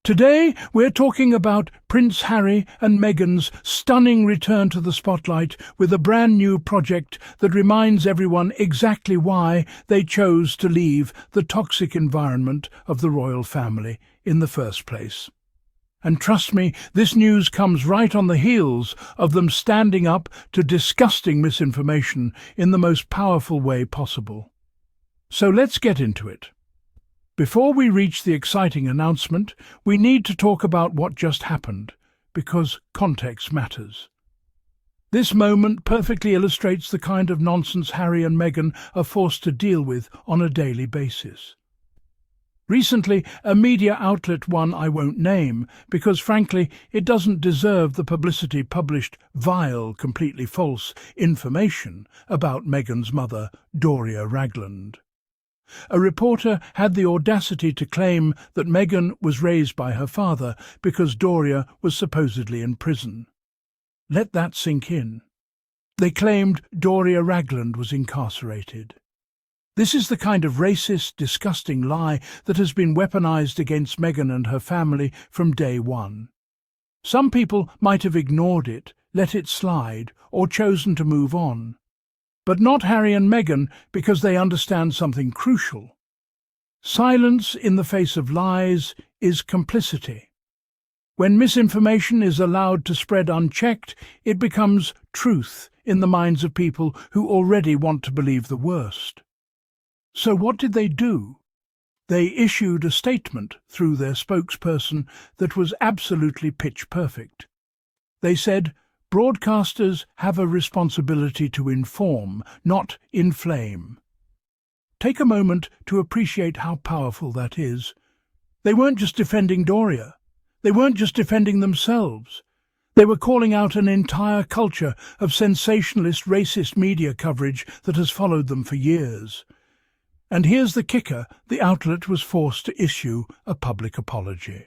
Today, we're talking about Prince Harry and Meghan's stunning return to the spotlight with a brand new project that reminds everyone exactly why they chose to leave the toxic environment of the royal family in the first place. And trust me, this news comes right on the heels of them standing up to disgusting misinformation in the most powerful way possible. So let's get into it. Before we reach the exciting announcement, we need to talk about what just happened, because context matters. This moment perfectly illustrates the kind of nonsense Harry and Meghan are forced to deal with on a daily basis. Recently, a media outlet, one I won't name, because frankly it doesn't deserve the publicity, published vile, completely false information about Meghan's mother, Doria Ragland. A reporter had the audacity to claim that Meghan was raised by her father because Doria was supposedly in prison. Let that sink in. They claimed Doria Ragland was incarcerated. This is the kind of racist, disgusting lie that has been weaponized against Meghan and her family from day one. Some people might have ignored it, let it slide, or chosen to move on. But not Harry and Meghan, because they understand something crucial. Silence in the face of lies is complicity. When misinformation is allowed to spread unchecked, it becomes truth in the minds of people who already want to believe the worst. So what did they do? They issued a statement through their spokesperson that was absolutely pitch perfect. They said, "Broadcasters have a responsibility to inform, not inflame." Take a moment to appreciate how powerful that is. They weren't just defending Doria. They weren't just defending themselves. They were calling out an entire culture of sensationalist, racist media coverage that has followed them for years. And here's the kicker: the outlet was forced to issue a public apology.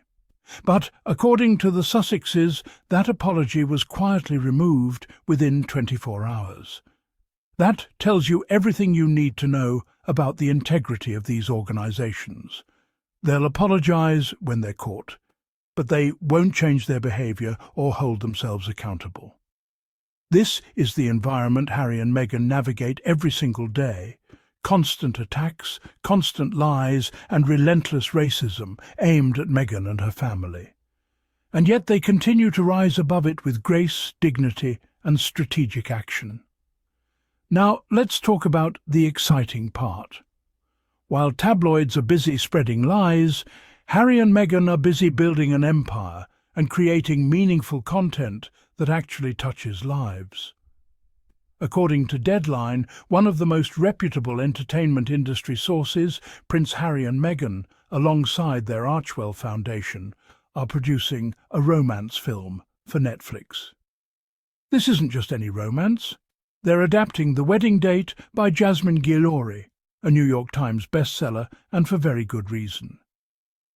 But, according to the Sussexes, that apology was quietly removed within 24 hours. That tells you everything you need to know about the integrity of these organizations. They'll apologize when they're caught, but they won't change their behavior or hold themselves accountable. This is the environment Harry and Meghan navigate every single day. Constant attacks, constant lies, and relentless racism aimed at Meghan and her family. And yet they continue to rise above it with grace, dignity, and strategic action. Now let's talk about the exciting part. While tabloids are busy spreading lies, Harry and Meghan are busy building an empire and creating meaningful content that actually touches lives. According to Deadline, one of the most reputable entertainment industry sources, Prince Harry and Meghan, alongside their Archwell Foundation, are producing a romance film for Netflix. This isn't just any romance. They're adapting The Wedding Date by Jasmine Guillory, a New York Times bestseller, and for very good reason.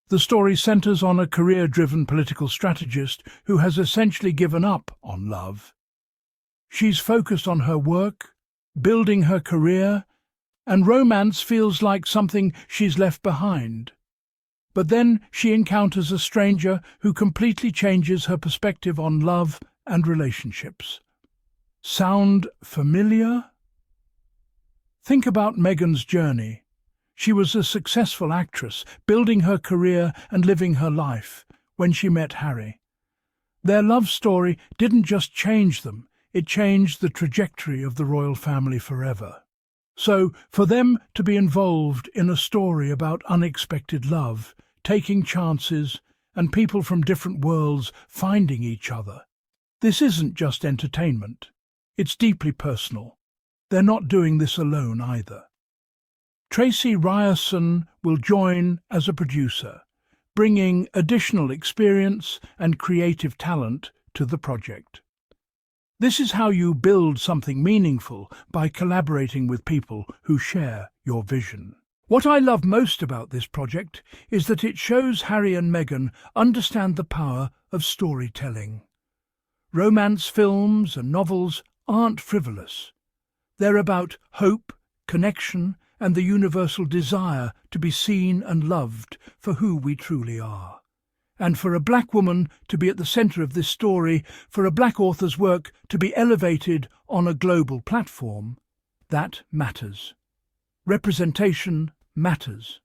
The story centers on a career-driven political strategist who has essentially given up on love. She's focused on her work, building her career, and romance feels like something she's left behind. But then she encounters a stranger who completely changes her perspective on love and relationships. Sound familiar? Think about Meghan's journey. She was a successful actress, building her career and living her life, when she met Harry. Their love story didn't just change them, it changed the trajectory of the royal family forever. So, for them to be involved in a story about unexpected love, taking chances, and people from different worlds finding each other, this isn't just entertainment. It's deeply personal. They're not doing this alone either. Tracy Ryerson will join as a producer, bringing additional experience and creative talent to the project. This is how you build something meaningful, by collaborating with people who share your vision. What I love most about this project is that it shows Harry and Meghan understand the power of storytelling. Romance films and novels aren't frivolous. They're about hope, connection, and the universal desire to be seen and loved for who we truly are. And for a black woman to be at the centre of this story, for a black author's work to be elevated on a global platform, that matters. Representation matters.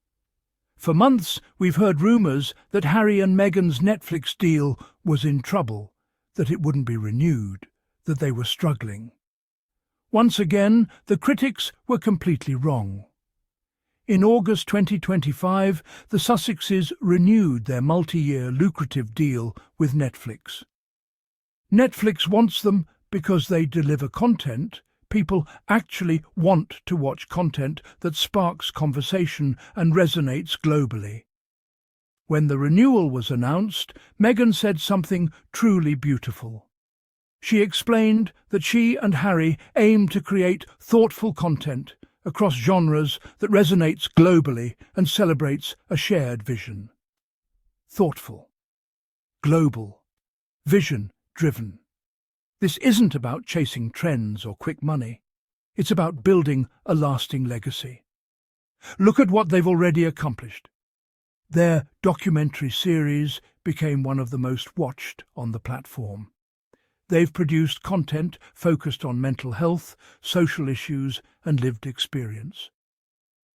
For months, we've heard rumours that Harry and Meghan's Netflix deal was in trouble, that it wouldn't be renewed, that they were struggling. Once again, the critics were completely wrong. In August 2025, the Sussexes renewed their multi-year lucrative deal with Netflix. Netflix wants them because they deliver content. People actually want to watch content that sparks conversation and resonates globally. When the renewal was announced, Meghan said something truly beautiful. She explained that she and Harry aim to create thoughtful content across genres that resonates globally and celebrates a shared vision. Thoughtful, global, vision-driven. This isn't about chasing trends or quick money. It's about building a lasting legacy. Look at what they've already accomplished. Their documentary series became one of the most watched on the platform. They've produced content focused on mental health, social issues, and lived experience.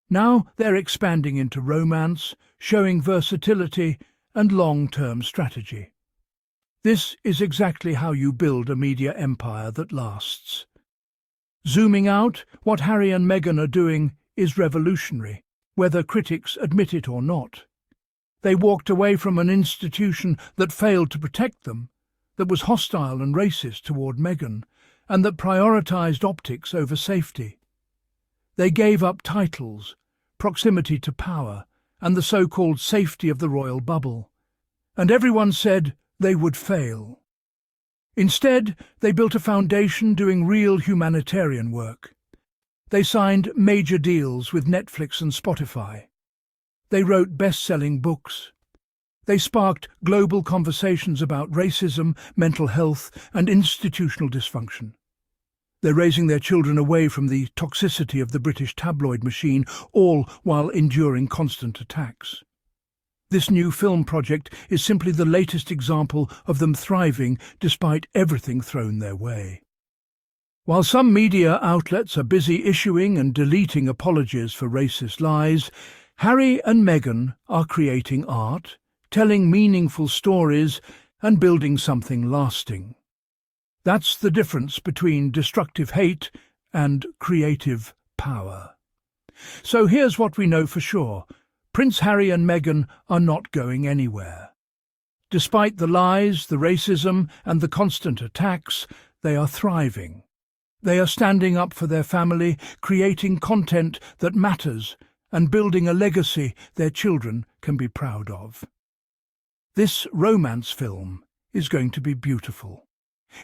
Now they're expanding into romance, showing versatility and long-term strategy. This is exactly how you build a media empire that lasts. Zooming out, what Harry and Meghan are doing is revolutionary, whether critics admit it or not. They walked away from an institution that failed to protect them, that was hostile and racist toward Meghan, and that prioritized optics over safety. They gave up titles, proximity to power, and the so-called safety of the royal bubble. And everyone said they would fail. Instead, they built a foundation doing real humanitarian work. They signed major deals with Netflix and Spotify. They wrote best-selling books. They sparked global conversations about racism, mental health, and institutional dysfunction. They're raising their children away from the toxicity of the British tabloid machine, all while enduring constant attacks. This new film project is simply the latest example of them thriving despite everything thrown their way. While some media outlets are busy issuing and deleting apologies for racist lies, Harry and Meghan are creating art, telling meaningful stories, and building something lasting. That's the difference between destructive hate and creative power. So here's what we know for sure. Prince Harry and Meghan are not going anywhere. Despite the lies, the racism, and the constant attacks, they are thriving. They are standing up for their family, creating content that matters, and building a legacy their children can be proud of. This romance film is going to be beautiful.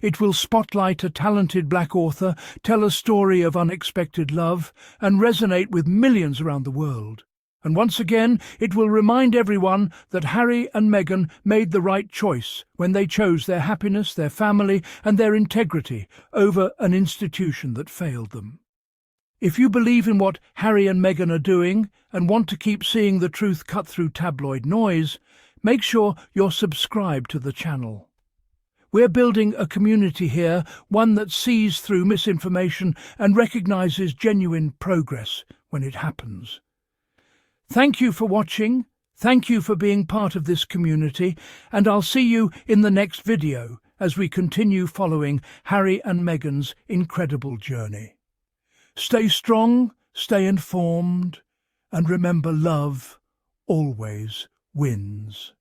It will spotlight a talented black author, tell a story of unexpected love, and resonate with millions around the world. And once again, it will remind everyone that Harry and Meghan made the right choice when they chose their happiness, their family, and their integrity over an institution that failed them. If you believe in what Harry and Meghan are doing and want to keep seeing the truth cut through tabloid noise, make sure you're subscribed to the channel. We're building a community here, one that sees through misinformation and recognizes genuine progress when it happens. Thank you for watching, thank you for being part of this community, and I'll see you in the next video as we continue following Harry and Meghan's incredible journey. Stay strong, stay informed, and remember, love always wins.